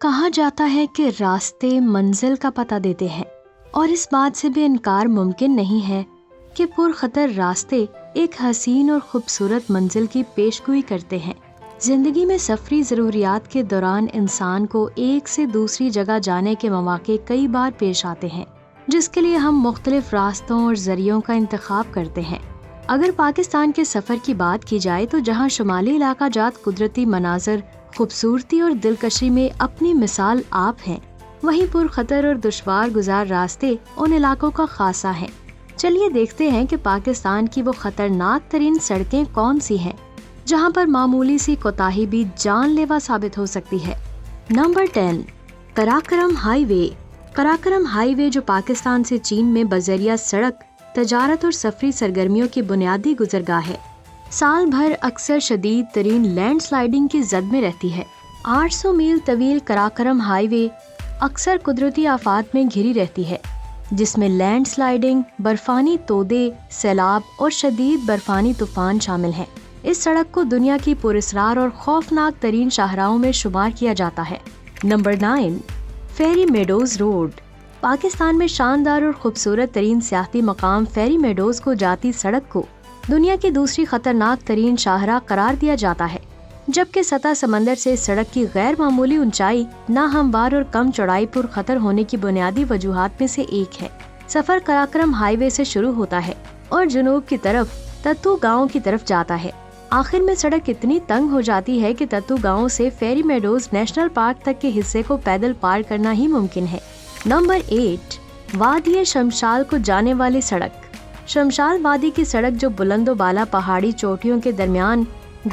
کہا جاتا ہے کہ راستے منزل کا پتہ دیتے ہیں، اور اس بات سے بھی انکار ممکن نہیں ہے کہ پرخطر راستے ایک حسین اور خوبصورت منزل کی پیشگوئی کرتے ہیں۔ زندگی میں سفری ضروریات کے دوران انسان کو ایک سے دوسری جگہ جانے کے مواقع کئی بار پیش آتے ہیں، جس کے لیے ہم مختلف راستوں اور ذریعوں کا انتخاب کرتے ہیں۔ اگر پاکستان کے سفر کی بات کی جائے تو جہاں شمالی علاقہ جات قدرتی مناظر، خوبصورتی اور دلکشی میں اپنی مثال آپ ہیں، وہیں پرخطر اور دشوار گزار راستے ان علاقوں کا خاصہ ہیں۔ چلیے دیکھتے ہیں کہ پاکستان کی وہ خطرناک ترین سڑکیں کون سی ہیں جہاں پر معمولی سی کوتاہی بھی جان لیوا ثابت ہو سکتی ہے۔ نمبر 10، قراقرم ہائی وے۔ قراقرم ہائی وے جو پاکستان سے چین میں بذریعہ سڑک تجارت اور سفری سرگرمیوں کی بنیادی گزرگاہ ہے، سال بھر اکثر شدید ترین لینڈ سلائیڈنگ کی زد میں رہتی ہے۔ 800 میل طویل قراقرم ہائی وے اکثر قدرتی آفات میں گھری رہتی ہے، جس میں لینڈ سلائیڈنگ، برفانی تودے، سیلاب اور شدید برفانی طوفان شامل ہیں۔ اس سڑک کو دنیا کی پراسرار اور خوفناک ترین شاہراہوں میں شمار کیا جاتا ہے۔ Number 9، Fairy Meadows road. پاکستان میں شاندار اور خوبصورت ترین سیاحتی مقام فیری میڈوز کو جاتی سڑک کو دنیا کی دوسری خطرناک ترین شاہراہ قرار دیا جاتا ہے، جبکہ سطح سمندر سے سڑک کی غیر معمولی اونچائی ناہموار اور کم چوڑائی پر خطر ہونے کی بنیادی وجوہات میں سے ایک ہے۔ سفر قراقرم ہائی وے سے شروع ہوتا ہے اور جنوب کی طرف تتو گاؤں کی طرف جاتا ہے۔ آخر میں سڑک اتنی تنگ ہو جاتی ہے کہ تتو گاؤں سے فیری میڈوز نیشنل پارک تک کے حصے کو پیدل پار کرنا ہی ممکن ہے۔ نمبر 8، وادی شمشال کو جانے والی سڑک۔ شمشال وادی کی سڑک جو بلند و بالا پہاڑی چوٹیوں کے درمیان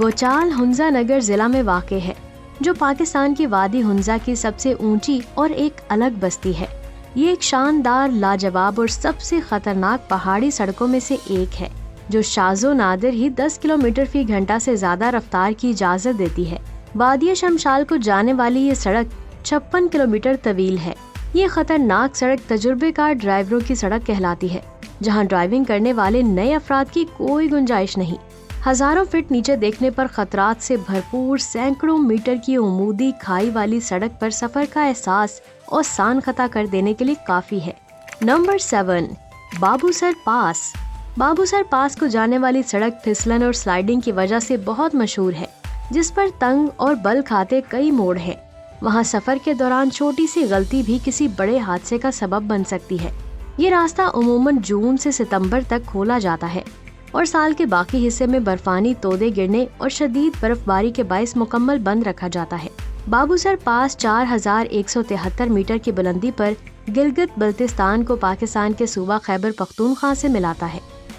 گوچال ہنزا نگر ضلع میں واقع ہے، جو پاکستان کی وادی ہنزا کی سب سے اونچی اور ایک الگ بستی ہے۔ یہ ایک شاندار، لاجواب اور سب سے خطرناک پہاڑی سڑکوں میں سے ایک ہے، جو شاذ و نادر ہی 10 کلومیٹر فی گھنٹہ سے زیادہ رفتار کی اجازت دیتی ہے۔ وادی شمشال کو جانے والی یہ سڑک 56 کلومیٹر طویل ہے۔ یہ خطرناک سڑک تجربے کار ڈرائیوروں کی سڑک کہلاتی ہے، جہاں ڈرائیونگ کرنے والے نئے افراد کی کوئی گنجائش نہیں۔ ہزاروں فٹ نیچے دیکھنے پر خطرات سے بھرپور سینکڑوں میٹر کی عمودی کھائی والی سڑک پر سفر کا احساس اور سان خطا کر دینے کے لیے کافی ہے۔ نمبر 7، بابوسر پاس۔ بابوسر پاس کو جانے والی سڑک پھسلن اور سلائیڈنگ کی وجہ سے بہت مشہور ہے، جس پر تنگ اور بل کھاتے کئی موڑ ہیں۔ وہاں سفر کے دوران چھوٹی سی غلطی بھی کسی بڑے حادثے کا سبب بن سکتی ہے۔ یہ راستہ عموماً جون سے ستمبر تک کھولا جاتا ہے اور سال کے باقی حصے میں برفانی تودے گرنے اور شدید برف باری کے باعث مکمل بند رکھا جاتا ہے۔ بابوسر پاس 4173 میٹر کی بلندی پر گلگت بلتستان کو پاکستان کے صوبہ خیبر پختونخوا سے ملاتا ہے۔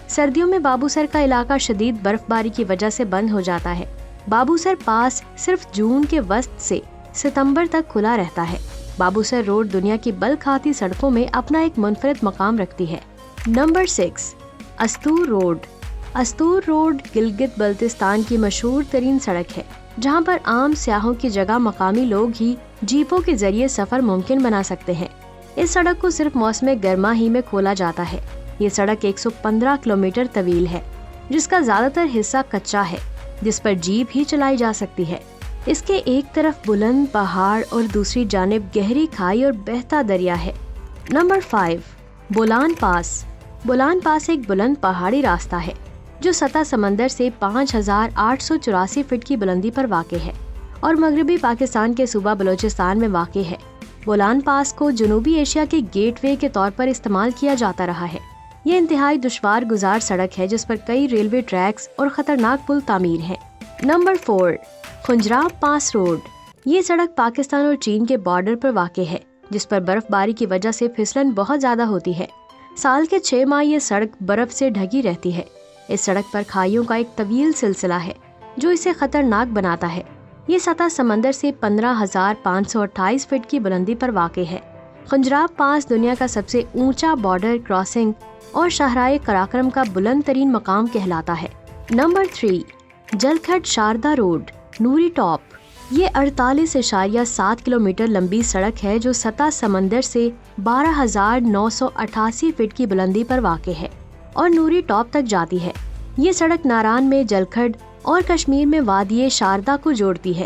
سردیوں میں بابوسر کا علاقہ شدید برف باری کی وجہ سے بند ہو جاتا ہے۔ بابوسر پاس صرف جون کے وسط سے ستمبر تک کھلا رہتا ہے۔ بابوسر روڈ دنیا کی بل کھاتی سڑکوں میں اپنا ایک منفرد مقام رکھتی ہے۔ Number 6، Astore road. Astore road Gilgit Baltistan کی مشہور ترین سڑک ہے، جہاں پر عام سیاحوں کی جگہ مقامی لوگ ہی جیپوں کے ذریعے سفر ممکن بنا سکتے ہیں۔ اس سڑک کو صرف موسم گرما ہی میں کھولا جاتا ہے۔ یہ سڑک 115 کلومیٹر طویل ہے، جس کا زیادہ تر حصہ کچا ہے، جس پر جیپ ہی چلائی جا سکتی ہے۔ اس کے ایک طرف بلند پہاڑ اور دوسری جانب گہری کھائی اور بہتا دریا ہے۔ نمبر 5، بولان پاس۔ بولان پاس ایک بلند پہاڑی راستہ ہے جو سطح سمندر سے 5884 فٹ کی بلندی پر واقع ہے اور مغربی پاکستان کے صوبہ بلوچستان میں واقع ہے۔ بولان پاس کو جنوبی ایشیا کے گیٹ وے کے طور پر استعمال کیا جاتا رہا ہے۔ یہ انتہائی دشوار گزار سڑک ہے جس پر کئی ریلوے ٹریکس اور خطرناک پل تعمیر ہیں۔ نمبر 4، خنجراب پاس روڈ۔ یہ سڑک پاکستان اور چین کے بارڈر پر واقع ہے، جس پر برف باری کی وجہ سے پھسلن بہت زیادہ ہوتی ہے۔ سال کے 6 ماہ یہ سڑک برف سے ڈھکی رہتی ہے۔ اس سڑک پر کھائیوں کا ایک طویل سلسلہ ہے جو اسے خطرناک بناتا ہے۔ یہ سطح سمندر سے 15,528 فٹ کی بلندی پر واقع ہے۔ خنجراب پاس دنیا کا سب سے اونچا بارڈر کراسنگ اور شاہراہ قراقرم کا بلند ترین مقام کہلاتا ہے۔ نمبر 3، جلکھڈ شاردا روڈ نوری ٹاپ۔ یہ 48.7 کلومیٹر لمبی سڑک ہے جو سطح سمندر سے 12,988 فٹ کی بلندی پر واقع ہے اور نوری ٹاپ تک جاتی ہے۔ یہ سڑک ناران میں جلکھڈ اور کشمیر میں وادی شاردا کو جوڑتی ہے۔